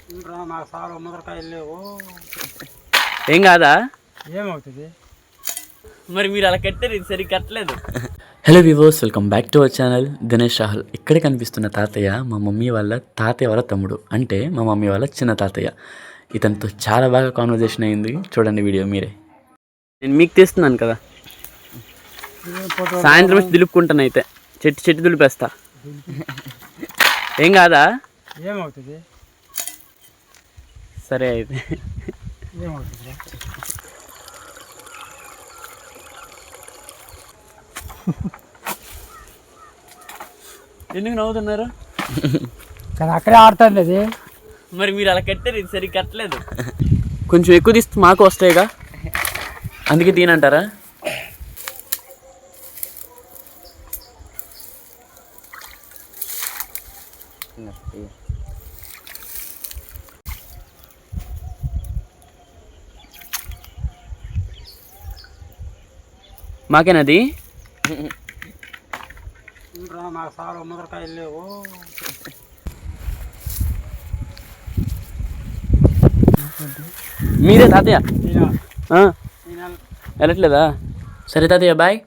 మాకు సార్ ముదరకాయలు లేవు. ఏం కాదా? ఏమవుతుంది మరి మీరు అలా కట్టారు, ఇది సరిగ్గా కట్టలేదు. Hello viewers, welcome back to our channel Dinesh Rahul. ఇక్కడ కనిపిస్తున్న తాతయ్య మా మమ్మీ వాళ్ళ తాతయ్య వాళ్ళ తమ్ముడు, అంటే మా మమ్మీ వాళ్ళ చిన్న తాతయ్య. ఇతనితో చాలా బాగా కాన్వర్జేషన్ అయింది, చూడండి వీడియో మీరే. నేను మీకు తీస్తున్నాను కదా, సాయంత్రం వచ్చి దులుపుకుంటాను. అయితే చెట్టు దులిపేస్తా. ఏం కాదా? ఏమవుతుంది సరే అయితే. ఏమవుతుంది ఎందుకు నవ్వుతున్నారు? కానీ అక్కడే ఆడుతుంది అది. మరి మీరు అలా కట్టారు, ఇది సరిగ్గా కట్టలేదు. కొంచెం ఎక్కువ తీస్తే మాకు వస్తాయిగా, అందుకే తీనంటారా? మాకేనది? మాకు సార్ ముదరకాయలు లేవు. మీరే తాతయ్య వెళ్ళట్లేదా? సరే తాతయ్య బాయ్.